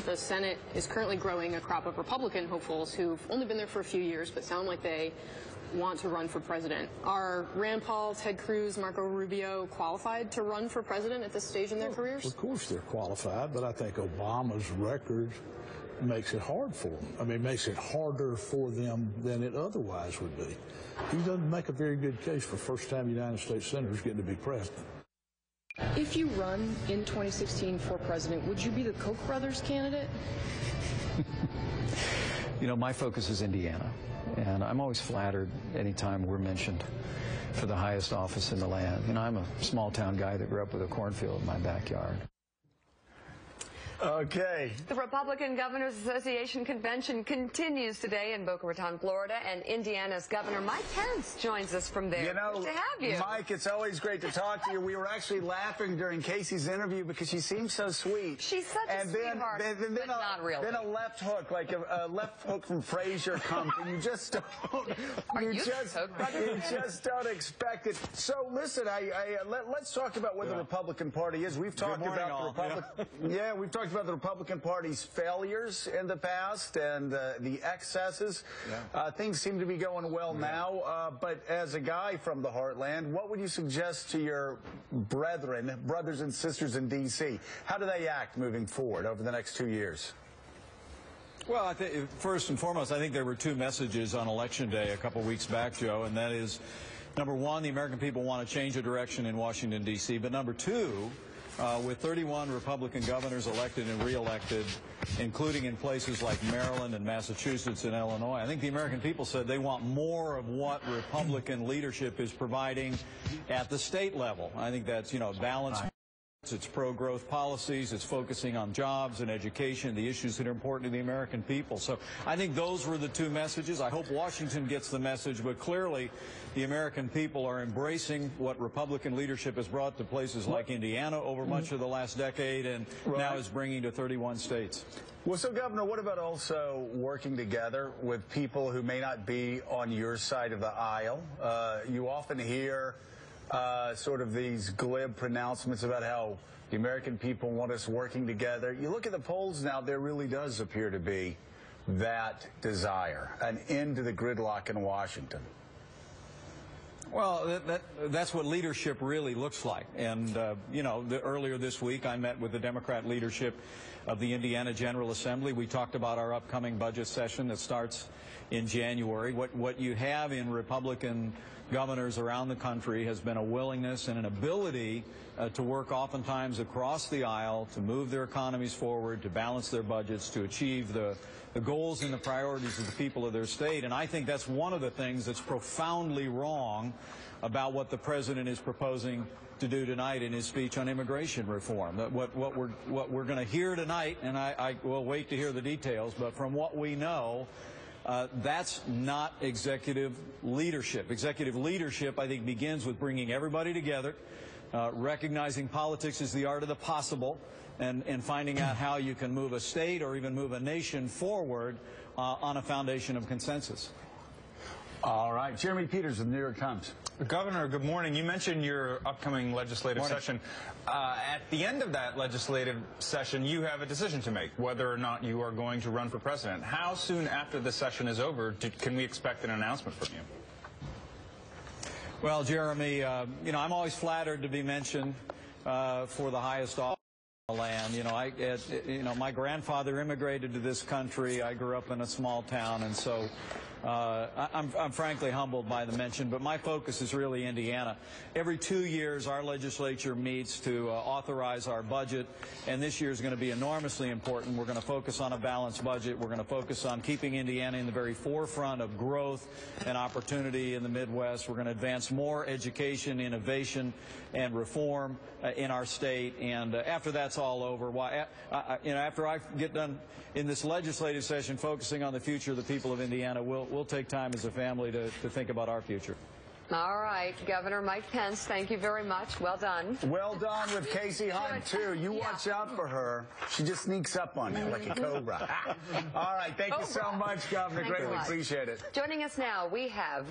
The Senate is currently growing a crop of Republican hopefuls who've only been there for a few years but sound like they want to run for president. Are Rand Paul, Ted Cruz, Marco Rubio qualified to run for president at this stage in their careers? Of course they're qualified, but I think Obama's record makes it hard for them. I mean, makes it harder for them than it otherwise would be. He doesn't make a very good case for first-time United States senators getting to be president. If you run in 2016 for president, would you be the Koch brothers candidate? You know, my focus is Indiana, and I'm always flattered anytime we're mentioned for the highest office in the land. You know, I'm a small-town guy that grew up with a cornfield in my backyard. Okay. The Republican Governors Association convention continues today in Boca Raton, Florida, and Indiana's Governor Mike Pence joins us from there. You know, good to have you. Mike, it's always great to talk to you. We were actually laughing during Casey's interview because she seems so sweet. She's such a sweetheart, but not really. Then a left hook, like a left hook from Frasier comes, and you just don't. you just don't expect it. So listen, let's talk about what the Republican Party is. We've talked about the Republican. We've talked about the Republican Party's failures in the past and the excesses. Things seem to be going well now, but as a guy from the heartland, what would you suggest to your brothers and sisters in D.C.? How do they act moving forward over the next 2 years? Well, I think first and foremost, I think there were two messages on Election Day a couple weeks back, Joe, and that is, number one, the American people want to change the direction in Washington, D.C., but number two, with 31 Republican governors elected and reelected, including in places like Maryland and Massachusetts and Illinois, I think the American people said they want more of what Republican leadership is providing at the state level. I think that's, you know, balanced. It's pro-growth policies. It's focusing on jobs and education, the issues that are important to the American people. So I think those were the two messages. I hope Washington gets the message, but clearly the American people are embracing what Republican leadership has brought to places like Indiana over much of the last decade and now is bringing to 31 states. Well, so, Governor, what about also working together with people who may not be on your side of the aisle? You often hear sort of these glib pronouncements about how the American people want us working together. You look at the polls now, there really does appear to be that desire, an end to the gridlock in Washington. Well, that's what leadership really looks like. And, you know, earlier this week I met with the Democrat leadership of the Indiana General Assembly. We talked about our upcoming budget session that starts in January. What you have in Republican governors around the country has been a willingness and an ability to work oftentimes across the aisle to move their economies forward, to balance their budgets, to achieve the goals and the priorities of the people of their state. And I think that's one of the things that's profoundly wrong about what the president is proposing to do tonight in his speech on immigration reform. What we're going to hear tonight, and I will wait to hear the details, but from what we know, that's not executive leadership. Executive leadership, I think, begins with bringing everybody together, recognizing politics is the art of the possible, and finding out how you can move a state or even move a nation forward on a foundation of consensus. All right. Jeremy Peters of the New York Times. Governor, good morning. You mentioned your upcoming legislative session. At the end of that legislative session, you have a decision to make, whether or not you are going to run for president. How soon after the session is over can we expect an announcement from you? Well, Jeremy, you know, I'm always flattered to be mentioned for the highest office in the land. You know, my grandfather immigrated to this country. I grew up in a small town, and so I'm frankly humbled by the mention, but my focus is really Indiana. Every 2 years, our legislature meets to authorize our budget, and this year is going to be enormously important. We're going to focus on a balanced budget. We're going to focus on keeping Indiana in the very forefront of growth and opportunity in the Midwest. We're going to advance more education, innovation, and reform in our state. And after that's all over, you know, after I get done in this legislative session focusing on the future of the people of Indiana, we'll take time as a family to think about our future. All right, Governor Mike Pence, thank you very much. Well done. Well done with Casey Hunt, too. You watch out for her. She just sneaks up on you like a cobra. All right, thank you so much, Governor. Greatly appreciate it. Joining us now, we have